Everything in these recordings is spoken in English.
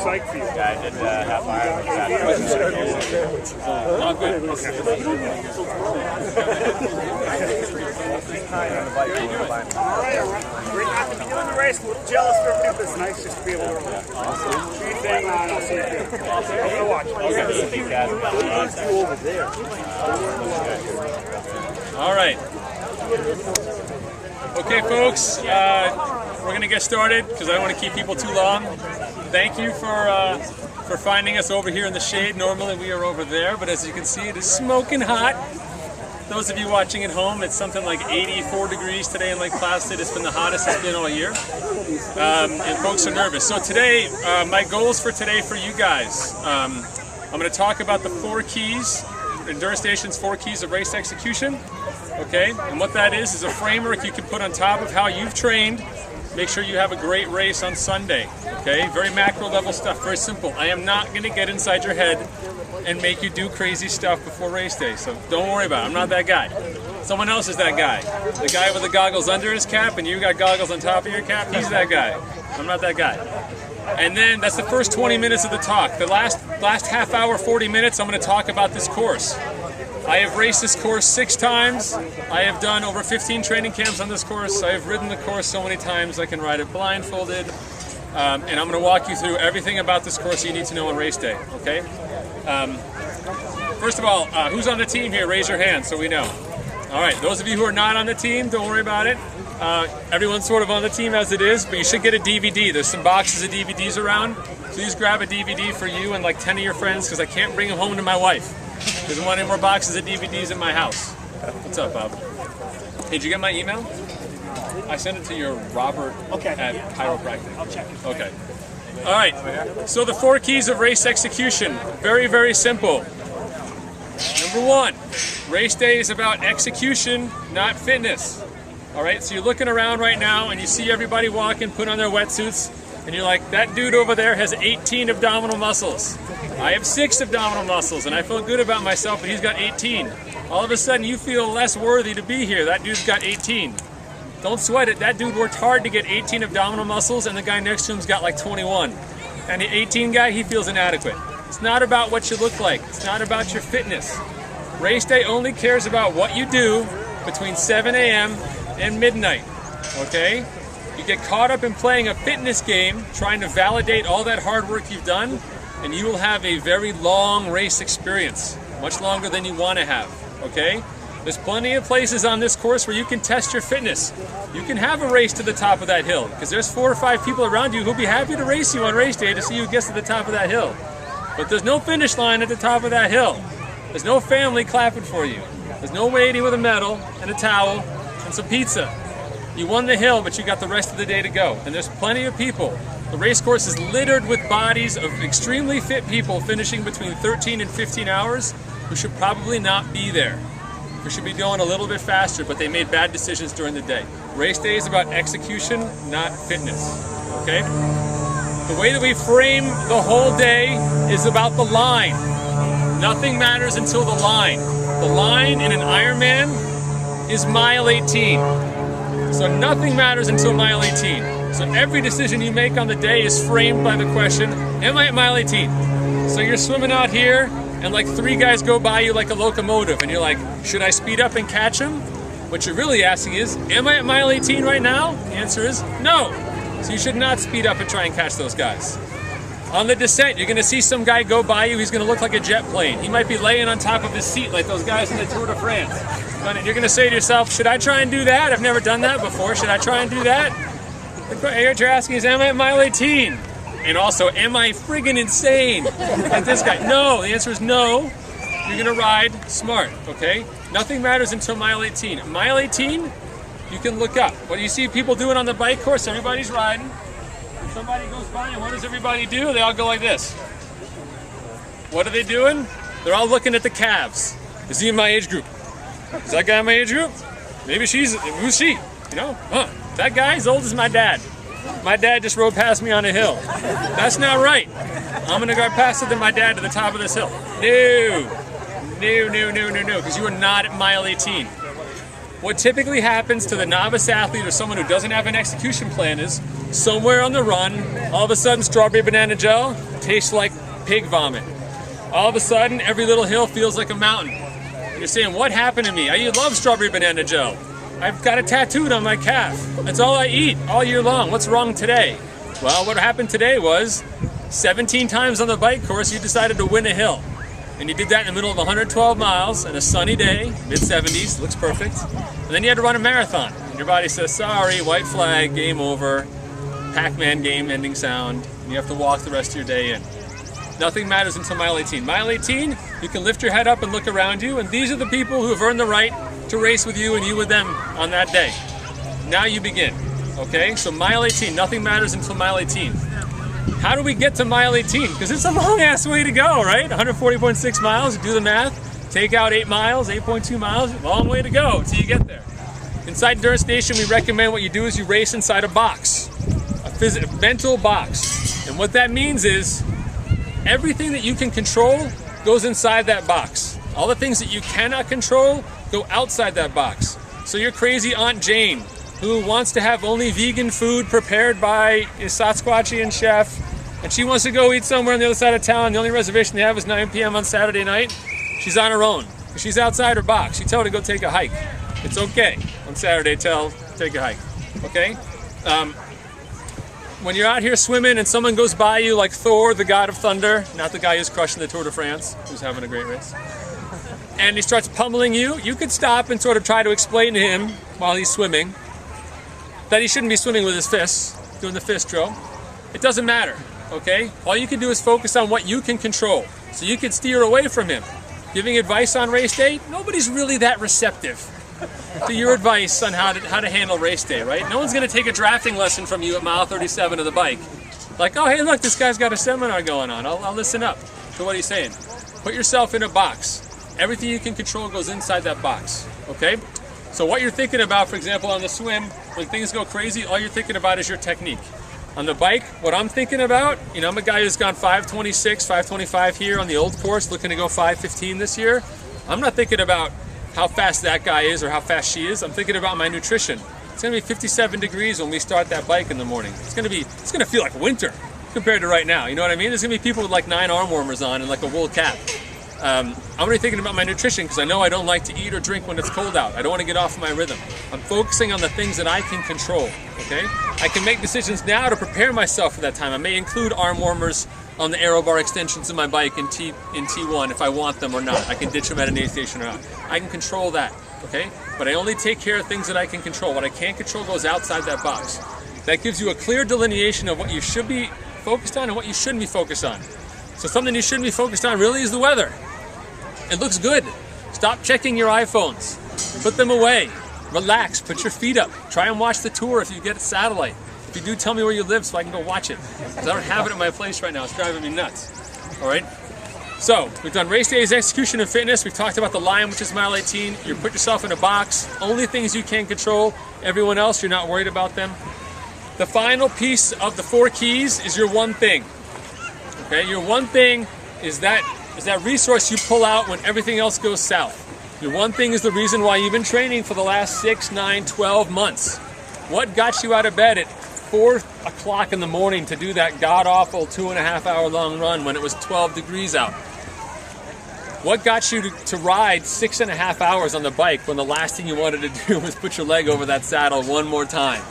Psyched for you. Yeah, I did half Ironman. Oh, good. Great not to be doing the race. A little jealous for everybody, but it's nice just to be able to see thing on. I'll see you. I'm going to watch. All right. Okay, folks, we're going to get started because I don't want to keep people too long. Thank you for finding us over here in the shade. Normally we are over there, but as you can see, it is smoking hot. Those of you watching at home, it's something like 84 degrees today in Lake Placid. It's been the hottest it's been all year, and folks are nervous. So today, my goals for today for you guys, I'm going to talk about the 4 keys, Endurance Nation's 4 keys of race execution. Okay, and what that is a framework you can put on top of how you've trained. Make sure you have a great race on Sunday. Okay, very macro level stuff, very simple. I am not going to get inside your head and make you do crazy stuff before race day, so don't worry about it. I'm not that guy. Someone else is that guy. The guy with the goggles under his cap and you got goggles on top of your cap, he's that guy. I'm not that guy. And then that's the first 20 minutes of the talk. The last half hour, 40 minutes, I'm going to talk about this course. I have raced this course 6 times. I have done over 15 training camps on this course. I have ridden the course so many times I can ride it blindfolded. And I'm going to walk you through everything about this course you need to know on race day. Okay? First of all, who's on the team here? Raise your hand so we know. All right, those of you who are not on the team, don't worry about it. Everyone's sort of on the team as it is, but you should get a DVD. There's some boxes of DVDs around. Please grab a DVD for you and like 10 of your friends because I can't bring them home to my wife. Doesn't want any more boxes of DVDs in my house. What's up, Bob? Hey, did you get my email? I sent it to your Robert at Chiropractic. I'll check it. Okay. All right. So the 4 keys of race execution. Very, very simple. Number 1, race day is about execution, not fitness. All right. So you're looking around right now and you see everybody walking, put on their wetsuits, and you're like, that dude over there has 18 abdominal muscles. I have 6 abdominal muscles, and I feel good about myself, but he's got 18. All of a sudden, you feel less worthy to be here. That dude's got 18. Don't sweat it. That dude worked hard to get 18 abdominal muscles, and the guy next to him's got like 21. And the 18 guy, he feels inadequate. It's not about what you look like. It's not about your fitness. Race day only cares about what you do between 7 a.m. and midnight, okay? You get caught up in playing a fitness game, trying to validate all that hard work you've done, and you will have a very long race experience, much longer than you want to have, okay? There's plenty of places on this course where you can test your fitness. You can have a race to the top of that hill, because there's 4 or 5 people around you who'll be happy to race you on race day to see who gets to the top of that hill. But there's no finish line at the top of that hill. There's no family clapping for you. There's no lady with a medal and a towel and some pizza. You won the hill, but you got the rest of the day to go. And there's plenty of people. The race course is littered with bodies of extremely fit people finishing between 13 and 15 hours who should probably not be there. Who should be going a little bit faster, but they made bad decisions during the day. Race day is about execution, not fitness. Okay? The way that we frame the whole day is about the line. Nothing matters until the line. The line in an Ironman is mile 18. So nothing matters until mile 18. So every decision you make on the day is framed by the question, am I at mile 18? So you're swimming out here and like 3 guys go by you like a locomotive and you're like, should I speed up and catch them? What you're really asking is, am I at mile 18 right now? The answer is no. So you should not speed up and try and catch those guys. On the descent, you're going to see some guy go by you. He's going to look like a jet plane. He might be laying on top of his seat like those guys in the Tour de France. And you're going to say to yourself, should I try and do that? I've never done that before. Should I try and do that? What you're asking is, am I at mile 18? And also, am I friggin' insane like this guy? No, the answer is no. You're going to ride smart, okay? Nothing matters until mile 18. Mile 18, you can look up. What do you see people doing on the bike course? Everybody's riding. Somebody goes by, and what does everybody do? They all go like this. What are they doing? They're all looking at the calves. Is he in my age group? Is that guy in my age group? Maybe she's, who's she? You know, that guy's old as my dad. My dad just rode past me on a hill. That's not right. I'm gonna go faster than my dad to the top of this hill. No, because you are not at mile 18. What typically happens to the novice athlete or someone who doesn't have an execution plan is somewhere on the run, all of a sudden strawberry banana gel tastes like pig vomit. All of a sudden, every little hill feels like a mountain. And you're saying, what happened to me? I love strawberry banana gel. I've got it tattooed on my calf. That's all I eat all year long. What's wrong today? Well, what happened today was 17 times on the bike course, you decided to win a hill. And you did that in the middle of 112 miles on a sunny day, mid-70s, looks perfect. And then you had to run a marathon. And your body says, sorry, white flag, game over, Pac-Man game ending sound. And you have to walk the rest of your day in. Nothing matters until mile 18. Mile 18, you can lift your head up and look around you, and these are the people who have earned the right to race with you and you with them on that day. Now you begin, okay? So mile 18, nothing matters until mile 18. How do we get to mile 18? Because it's a long-ass way to go, right? 140.6 miles, do the math, take out 8 miles, 8.2 miles, long way to go until you get there. Inside Endurance Nation, we recommend what you do is you race inside a box, a mental box. And what that means is everything that you can control goes inside that box. All the things that you cannot control go outside that box. So your crazy Aunt Jane, who wants to have only vegan food prepared by a Sasquatchian chef, and she wants to go eat somewhere on the other side of town, the only reservation they have is 9 p.m. on Saturday night, she's on her own. She's outside her box. You tell her to go take a hike. It's okay on Saturday, take a hike, okay? When you're out here swimming and someone goes by you like Thor, the god of thunder, not the guy who's crushing the Tour de France, who's having a great race, and he starts pummeling you, you could stop and sort of try to explain to him while he's swimming that he shouldn't be swimming with his fists, doing the fist drill. It doesn't matter, okay? All you can do is focus on what you can control. So you can steer away from him. Giving advice on race day, nobody's really that receptive to your advice on how to handle race day, right? No one's gonna take a drafting lesson from you at mile 37 of the bike. Like, oh, hey, look, this guy's got a seminar going on. I'll listen up to what he's saying. Put yourself in a box. Everything you can control goes inside that box, okay? So what you're thinking about, for example, on the swim, when things go crazy, all you're thinking about is your technique. On the bike, what I'm thinking about, you know, I'm a guy who's gone 5:26, 5:25 here on the old course, looking to go 5:15 this year. I'm not thinking about how fast that guy is or how fast she is. I'm thinking about my nutrition. It's gonna be 57 degrees when we start that bike in the morning. It's gonna feel like winter compared to right now. You know what I mean? There's gonna be people with like 9 arm warmers on and like a wool cap. I'm gonna be thinking about my nutrition because I know I don't like to eat or drink when it's cold out. I don't want to get off my rhythm. I'm focusing on the things that I can control, okay? I can make decisions now to prepare myself for that time. I may include arm warmers on the aero bar extensions of my bike in T1 if I want them or not. I can ditch them at an aid station or not. I can control that, okay? But I only take care of things that I can control. What I can't control goes outside that box. That gives you a clear delineation of what you should be focused on and what you shouldn't be focused on. So something you shouldn't be focused on really is the weather. It looks good. Stop checking your iPhones. Put them away. Relax. Put your feet up. Try and watch the tour if you get a satellite. If you do, tell me where you live so I can go watch it. Because I don't have it at my place right now. It's driving me nuts. All right? So, we've done race days, execution, and fitness. We've talked about the line, which is mile 18. You put yourself in a box. Only things you can control. Everyone else, you're not worried about them. The final piece of the 4 keys is your one thing. Okay? Your one thing is that resource you pull out when everything else goes south. Your one thing is the reason why you've been training for the last 6, 9, 12 months. What got you out of bed at 4 o'clock in the morning to do that god-awful 2.5 hour long run when it was 12 degrees out? What got you to ride 6.5 hours on the bike when the last thing you wanted to do was put your leg over that saddle one more time?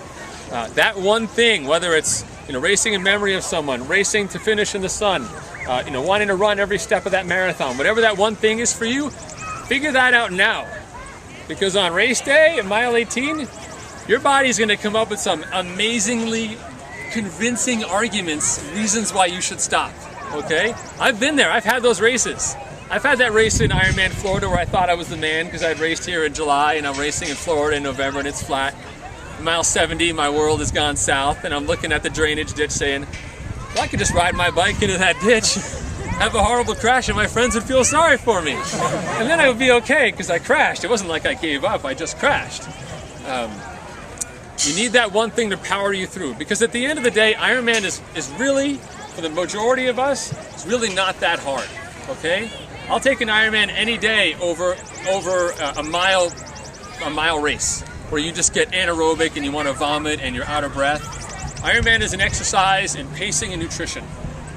That one thing, whether it's racing in memory of someone, racing to finish in the sun, wanting to run every step of that marathon, whatever that one thing is for you, figure that out now. Because on race day at mile 18, your body's going to come up with some amazingly convincing arguments, reasons why you should stop, okay? I've been there. I've had those races. I've had that race in Ironman, Florida, where I thought I was the man because I'd raced here in July, and I'm racing in Florida in November, and it's flat. Mile 70, my world has gone south, and I'm looking at the drainage ditch saying, well, I could just ride my bike into that ditch, have a horrible crash, and my friends would feel sorry for me. And then I would be okay, because I crashed. It wasn't like I gave up, I just crashed. You need that one thing to power you through, because at the end of the day, Ironman is really, for the majority of us, it's really not that hard, okay? I'll take an Ironman any day over a mile race where you just get anaerobic and you want to vomit and you're out of breath. Ironman is an exercise in pacing and nutrition,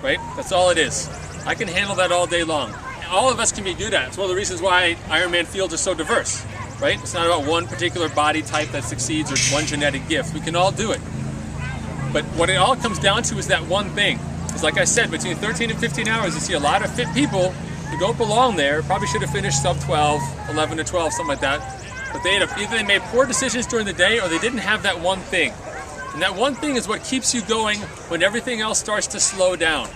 right? That's all it is. I can handle that all day long. All of us can do that. It's one of the reasons why Ironman fields are so diverse, right? It's not about one particular body type that succeeds or one genetic gift. We can all do it. But what it all comes down to is that one thing. It's like I said, between 13 and 15 hours, you see a lot of fit people who don't belong there, probably should have finished sub 12, 11 to 12, something like that. But they either they made poor decisions during the day or they didn't have that one thing. And that one thing is what keeps you going when everything else starts to slow down.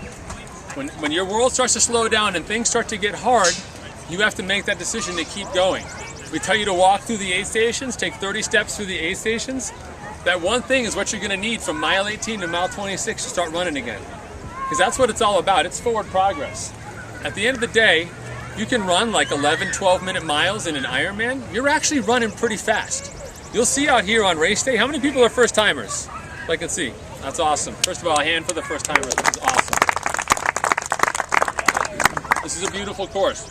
When your world starts to slow down and things start to get hard, you have to make that decision to keep going. We tell you to walk through the aid stations, take 30 steps through the aid stations. That one thing is what you're going to need from mile 18 to mile 26 to start running again. Because that's what it's all about. It's forward progress. At the end of the day, you can run like 11, 12-minute miles in an Ironman. You're actually running pretty fast. You'll see out here on race day, how many people are first-timers? I can see. That's awesome. First of all, a hand for the first-timers, which is awesome. This is a beautiful course.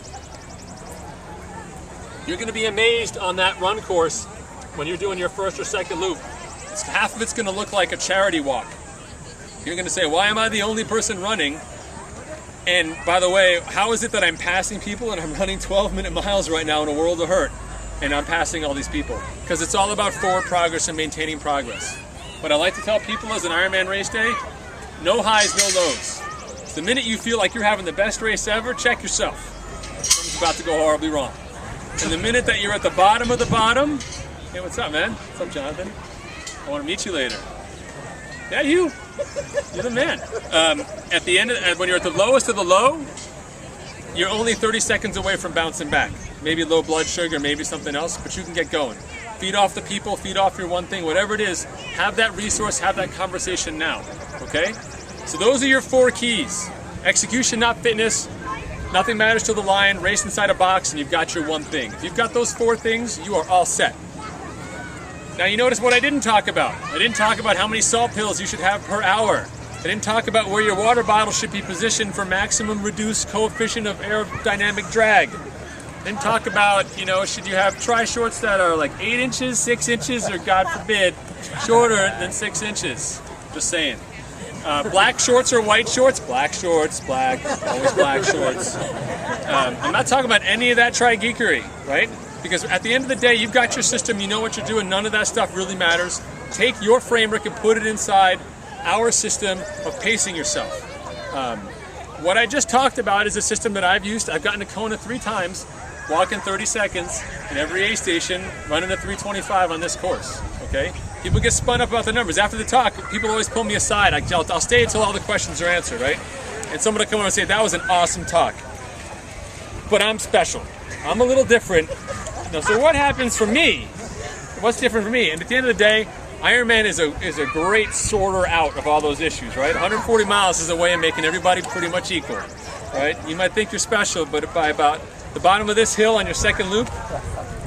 You're going to be amazed on that run course when you're doing your first or second loop. Half of it's going to look like a charity walk. You're going to say, why am I the only person running? And by the way, how is it that I'm passing people and I'm running 12-minute miles right now in a world of hurt and I'm passing all these people? Because it's all about forward progress and maintaining progress. But I like to tell people as an Ironman race day, no highs, no lows. The minute you feel like you're having the best race ever, check yourself. Something's about to go horribly wrong. And the minute that you're at the bottom of the bottom, hey, what's up, man? What's up, Jonathan? I want to meet you later. Yeah, you. You're the man. At the end, when you're at the lowest of the low, you're only 30 seconds away from bouncing back. Maybe low blood sugar, maybe something else, but you can get going. Feed off the people, feed off your one thing, whatever it is, have that resource, have that conversation now, okay? So those are your 4 keys. Execution, not fitness. Nothing matters to the line, race inside a box, and you've got your one thing. If you've got those 4 things, you are all set. Now you notice what I didn't talk about. I didn't talk about how many salt pills you should have per hour. I didn't talk about where your water bottle should be positioned for maximum reduced coefficient of aerodynamic drag. I didn't talk about, should you have tri-shorts that are like 8 inches, 6 inches, or God forbid, shorter than 6 inches. Just saying. Black shorts or white shorts? Black shorts, black, always black shorts. I'm not talking about any of that tri-geekery, right? Because at the end of the day, you've got your system, you know what you're doing, none of that stuff really matters. Take your framework and put it inside our system of pacing yourself. What I just talked about is a system that I've used. I've gotten to Kona 3 times, walking 30 seconds in every aid station, running a 3:25 on this course, okay? People get spun up about the numbers. After the talk, people always pull me aside. I'll stay until all the questions are answered, right? And someone will come over and say, that was an awesome talk. But I'm special. I'm a little different. So what happens for me? What's different for me? And at the end of the day, Ironman is a great sorter out of all those issues, right? 140 miles is a way of making everybody pretty much equal, right? You might think you're special, but by about the bottom of this hill on your second loop,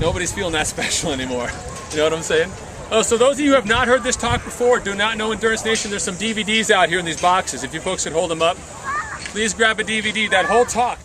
nobody's feeling that special anymore. You know what I'm saying? Oh, so those of you who have not heard this talk before, do not know Endurance Nation, there's some DVDs out here in these boxes. If you folks could hold them up, please grab a DVD. That whole talk